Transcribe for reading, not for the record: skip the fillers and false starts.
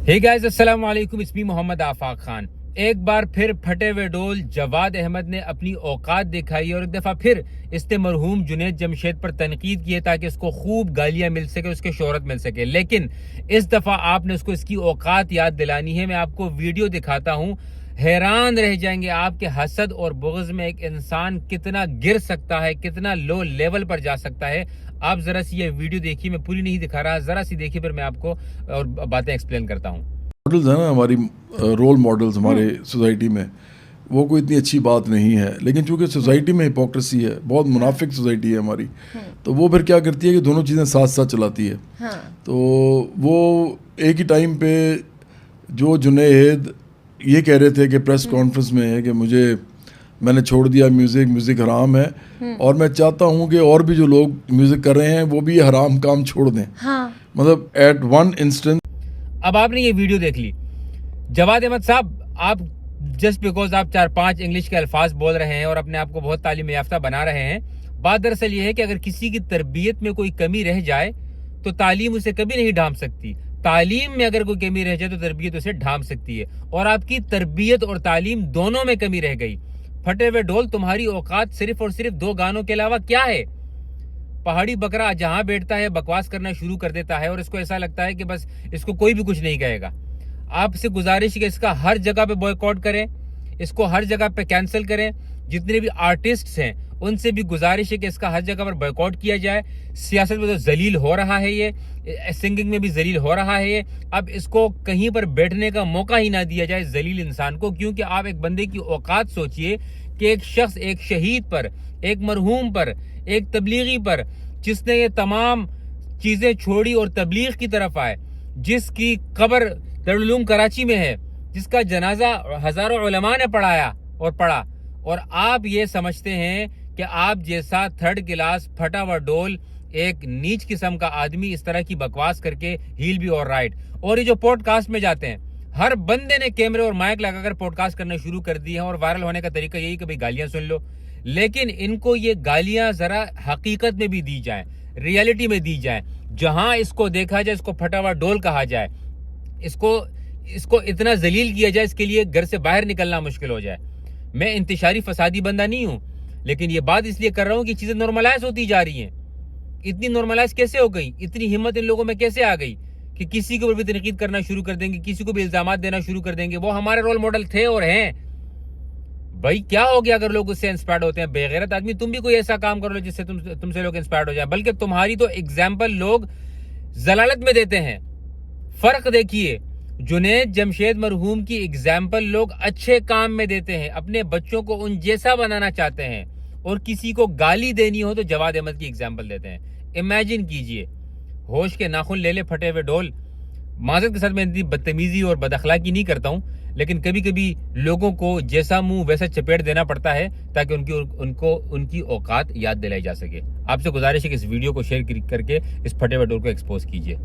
Hey guys, अस्सलाम वालेकुम, इसमी मोहम्मद आफाक खान। एक बार फिर फटे हुए डोल जवाद अहमद ने अपनी औकात दिखाई और एक दफ़ा फिर इसने मरहूम जुनैद जमशेद पर तनकीद की ताकि इसको खूब गालियां मिल सके, उसके शोहरत मिल सके। लेकिन इस दफ़ा आपने उसको इसकी औकात याद दिलानी है। मैं आपको वीडियो दिखाता हूँ, हैरान रह जाएंगे आपके हसद और बुग़्ज़ में एक इंसान कितना गिर सकता है, कितना लो लेवल पर जा सकता है। आप जरा सी ये वीडियो देखिए, मैं पूरी नहीं दिखा रहा, जरा सी देखिए, फिर मैं आपको और बातें एक्सप्लेन करता हूँ। मॉडल्स हैं ना, हमारी रोल मॉडल्स हमारे सोसाइटी में, वो कोई इतनी अच्छी बात नहीं है। लेकिन चूंकि सोसाइटी में हिपोक्रेसी है, बहुत मुनाफिक सोसाइटी है हमारी, तो वो फिर क्या करती है कि दोनों चीज़ें साथ साथ चलाती है। तो वो एक ही टाइम पे जो जुनैद ये कह रहे थे कि प्रेस कॉन्फ्रेंस में कि मैंने छोड़ दिया म्यूज़िक हराम है, और मैं चाहता हूँ कि और भी जो लोग म्यूज़िक कर रहे हैं वो भी ये हराम काम छोड़ दें। मतलब एट वन इंस्टेंस। अब आपने ये वीडियो देख ली, जवाद अहमद साहब, आप जस्ट बिकॉज आप 4-5 इंग्लिश के अल्फाज बोल रहे हैं और अपने आप को बहुत तालीम याफ्ता बना रहे हैं, बात दरअसल ये है कि अगर किसी की तरबियत में कोई कमी रह जाए तो तालीम उसे कभी नहीं ढांप सकती। तालीम में अगर कोई कमी रह जाए तो तरबियत उसे ढांप सकती है, और आपकी तरबियत और तालीम दोनों में कमी रह गई। फटे हुए ढोल, तुम्हारी औकात सिर्फ और सिर्फ 2 गानों के अलावा क्या है? पहाड़ी बकरा जहां बैठता है बकवास करना शुरू कर देता है और इसको ऐसा लगता है कि बस इसको कोई भी कुछ नहीं कहेगा। आपसे गुजारिश है कि इसका हर जगह पे बॉयकॉट करें, इसको हर जगह पे कैंसिल करें। जितने भी आर्टिस्ट्स हैं उनसे भी गुजारिश है कि इसका हर जगह पर बॉयकॉट किया जाए। सियासत में तो जलील हो रहा है ये, सिंगिंग में भी जलील हो रहा है ये। अब इसको कहीं पर बैठने का मौका ही ना दिया जाए जलील इंसान को, क्योंकि आप एक बंदे की औकात सोचिए कि एक शख्स, एक शहीद पर, एक मरहूम पर, एक तबलीगी पर, जिसने ये तमाम चीजें छोड़ी और तबलीग की तरफ आए, जिसकी कब्र दारुल उलूम कराची में है, जिसका जनाजा हजारों उलमा ने पढ़ा, और आप ये समझते हैं कि आप जैसा थर्ड क्लास फटा हुआ डोल एक नीच किस्म का आदमी इस तरह की बकवास करके हील बी और राइट। और ये जो पॉडकास्ट में जाते हैं, हर बंदे ने कैमरे और माइक लगाकर पॉडकास्ट करना शुरू कर दिए हैं, और वायरल होने का तरीका यही कि भाई गालियां सुन लो। लेकिन इनको ये गालियां जरा हकीकत में भी दी जाए, रियलिटी में दी जाए, जहां इसको देखा जाए, इसको फटा हुआ डोल कहा जाए, इसको इतना जलील किया जाए, इसके लिए घर से बाहर निकलना मुश्किल हो जाए। मैं इंतशारी फसादी बंदा नहीं हूं, लेकिन ये बात इसलिए कर रहा हूं कि चीजें नॉर्मलाइज होती जा रही हैं। इतनी नॉर्मलाइज कैसे हो गई? इतनी हिम्मत इन लोगों में कैसे आ गई कि किसी के ऊपर भी तनकीद करना शुरू कर देंगे, किसी को भी इल्जाम देना शुरू कर देंगे? वो हमारे रोल मॉडल थे और हैं। भाई क्या हो गया अगर लोग उससे इंस्पायर्ड होते हैं? बेगैरत आदमी, तुम भी कोई ऐसा काम कर लो जिससे तुमसे लोग इंस्पायर्ड हो जाए। बल्कि तुम्हारी तो एग्जाम्पल लोग जलालत में देते हैं। फर्क देखिए, जुनैद जमशेद मरहूम की एग्जाम्पल लोग अच्छे काम में देते हैं, अपने बच्चों को उन जैसा बनाना चाहते हैं, और किसी को गाली देनी हो तो जवाद अहमद की एग्जाम्पल देते हैं। इमेजिन कीजिए, होश के नाखून ले ले फटे हुए डोल। माजरत के साथ मैं इतनी बदतमीजी और बदअखलाकी नहीं करता हूं, लेकिन कभी कभी लोगों को जैसा मुंह वैसा चपेट देना पड़ता है ताकि उनकी औकात याद दिलाई जा सके। आपसे गुजारिश है कि इस वीडियो को शेयर करके इस फटे हुए डोल को एक्सपोज कीजिए।